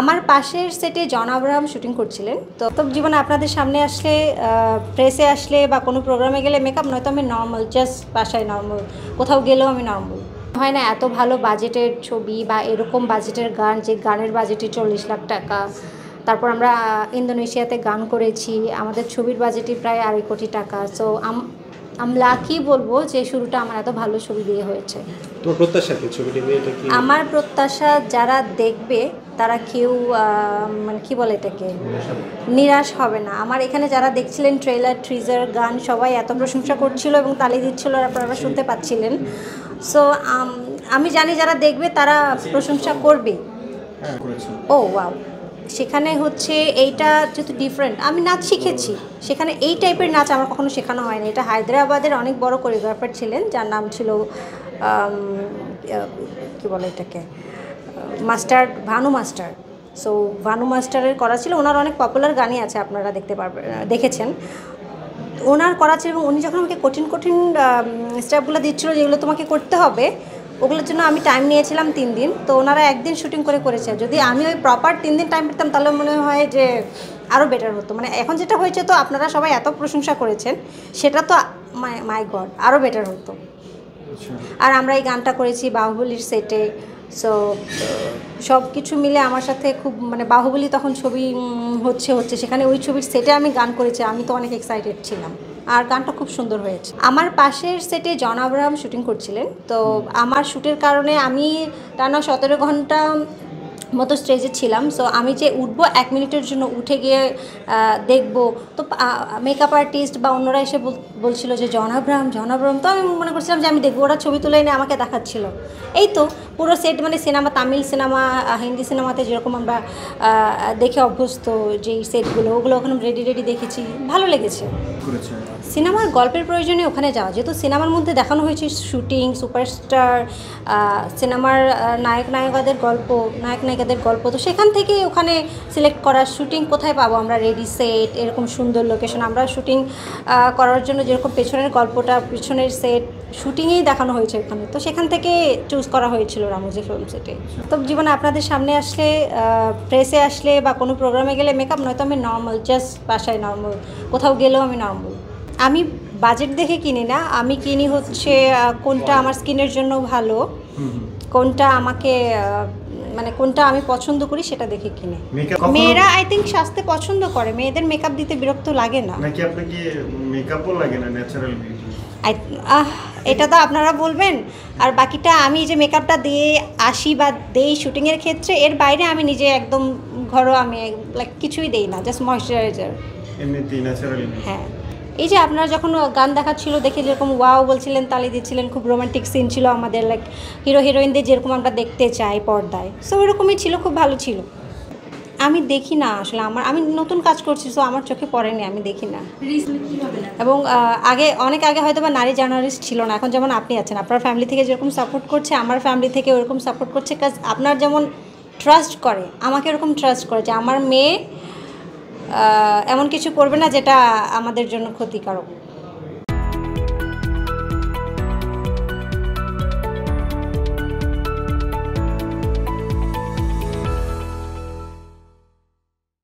আমার পাশের সেটে জন আব্রাহাম শুটিং করছিলেন। তো জীবনে আপনাদের সামনে আসলে, প্রেসে আসলে বা কোনো প্রোগ্রামে গেলে মেকআপ নয়তো আমি নর্মাল, জাস্ট বাসায় নর্মাল, কোথাও গেলেও আমি নর্মাল। হয় না এত ভালো বাজেটের ছবি বা এরকম বাজেটের গান, যে গানের বাজেটই 40 লাখ টাকা। তারপর আমরা ইন্দোনেশিয়াতে গান করেছি, আমাদের ছবির বাজেটই প্রায় 2.5 কোটি টাকা। সো আমি লাকি বলবো যে শুরুটা আমার এত ভালো ছবি দিয়ে হয়েছে। তোমার প্রত্যাশা কি ছবিটি নিয়ে? এটা কি আমার প্রত্যাশা যারা দেখবে তারা কেউ মানে কী বলে এটাকে, নিরাশ হবে না। আমার এখানে যারা দেখছিলেন ট্রেলার, ট্রিজার, গান সবাই এত প্রশংসা করছিল এবং তালি দিচ্ছিল, আপনারা শুনতে পাচ্ছিলেন। সো আমি জানি যারা দেখবে তারা প্রশংসা করবে। ও ওয়াও, সেখানে হচ্ছে এইটা যেহেতু ডিফারেন্ট, আমি নাচ শিখেছি সেখানে, এই টাইপের নাচ আমার কখনো শেখানো হয়নি। এটা হায়দ্রাবাদের অনেক বড় কোরিওগ্রাফার ছিলেন, যার নাম ছিল কী বলে এটাকে, master, Bhanu master. So Bhanu মাস্টারের করা ছিল, ওনার অনেক পপুলার গানই আছে, আপনারা দেখতে পারবেন, দেখেছেন। ওনার করা ছিল এবং উনি যখন আমাকে কঠিন কঠিন স্টেপগুলো দিচ্ছিলো যেগুলো তোমাকে করতে হবে, ওগুলোর জন্য আমি টাইম নিয়েছিলাম 3 দিন। তো ওনারা একদিন শুটিং করেছে। যদি আমি ওই প্রপার 3 দিন টাইম পেতাম তাহলে মনে হয় যে আরও বেটার হতো। মানে এখন যেটা হয়েছে, তো আপনারা সবাই এত প্রশংসা করেছেন, সেটা তো মাই গড আরও বেটার হতো। আর আমরা এই গানটা করেছি বাহুবলীর সেটে। সো সব কিছু মিলে আমার সাথে খুব, মানে বাহুবলী তখন ছবি হচ্ছে সেখানে ওই ছবির সেটে আমি গান করেছি, আমি তো অনেক এক্সাইটেড ছিলাম। আর গানটা খুব সুন্দর হয়েছে। আমার পাশের সেটে জন আব্রাহাম শুটিং করছিলেন। তো আমার শ্যুটের কারণে আমি টানা 17 ঘন্টা মতো স্টেজে ছিলাম। সো আমি যে উঠবো 1 মিনিটের জন্য, উঠে গিয়ে দেখবো, তো মেকআপ আর্টিস্ট বা অন্যরা এসে বলছিল যে জন আব্রাহাম। তো আমি মনে করছিলাম যে আমি দেখবো, ওরা ছবি তুলে এনে আমাকে দেখাচ্ছিল। এই তো পুরো সেট, মানে সিনেমা, তামিল সিনেমা, হিন্দি সিনেমাতে যেরকম আমরা দেখে অভ্যস্ত, যেই সেটগুলো, ওগুলো ওখানে রেডি দেখেছি, ভালো লেগেছে। সিনেমার গল্পের প্রয়োজনে ওখানে যাওয়া, যেহেতু সিনেমার মধ্যে দেখানো হয়েছে শুটিং, সুপারস্টার, সিনেমার নায়ক নায়িকাদের গল্প, তো সেখান থেকে ওখানে সিলেক্ট করা শুটিং কোথায় পাবো আমরা, রেডি সেট, এরকম সুন্দর লোকেশন। আমরা শুটিং করার জন্য যেরকম পেছনের গল্পটা, পেছনের সেট শুটিংয়েই দেখানো হয়েছে ওখানে, তো সেখান থেকে চুজ করা হয়েছিল রামোজি ফিল্ম সেটে। তো জীবনে আপনাদের সামনে আসলে, প্রেসে আসলে বা কোনো প্রোগ্রামে গেলে মেকআপ নয়তো আমি নর্মাল, জাস্ট বাসায় নর্মাল, কোথাও গেলেও আমি নর্মাল। আমি বাজেট দেখে কিনি না, আমি কিনি হচ্ছে কোনটা আমার স্কিনের জন্য ভালো, কোনটা আমাকে, মানে কোনটা আমি পছন্দ করি সেটা দেখে কিনে। মেয়েরা আই থিঙ্ক সাজতে পছন্দ করে, মেয়েদের মেকআপ দিতে বিরক্ত লাগে না নাকি? আপনাকে মেকআপও লাগে না, ন্যাচারাল বিউটি? এটা তো আপনারা বলবেন। আর বাকিটা আমি যে মেকআপটা দিয়ে আসি বা দেই শুটিংয়ের ক্ষেত্রে, এর বাইরে আমি নিজে একদম ঘরোয়া, আমি লাইক কিছুই দেই না, জাস্ট ময়শ্চারাইজার, এমনিতেই ন্যাচারাল। হ্যাঁ। এই যে আপনারা যখন গান দেখাচ্ছিল দেখে যেরকম ওয়াও বলছিলেন, তালি দিচ্ছিলেন, খুব রোমান্টিক সিন ছিল আমাদের, লাইক হিরো হিরোইনদের যেরকম আমরা দেখতে চাই পর্দায়, সো ওরকমই ছিল, খুব ভালো ছিল। আমি দেখি না আসলে, আমি নতুন কাজ করছি, সো আমার চোখে পড়েনি, আমি দেখি না। এবং অনেক আগে হয়তো বা নারী জার্নালিস্ট ছিল না, এখন যেমন আপনি আছেন, আপনার ফ্যামিলি থেকে যেরকম সাপোর্ট করছে, আমার ফ্যামিলি থেকে ওরকম সাপোর্ট করছে। কাজ আপনার যেমন ট্রাস্ট করে, আমাকে এরকম ট্রাস্ট করে যে আমার মেয়ে এমন কিছু করবে না যেটা আমাদের জন্য ক্ষতিকারক।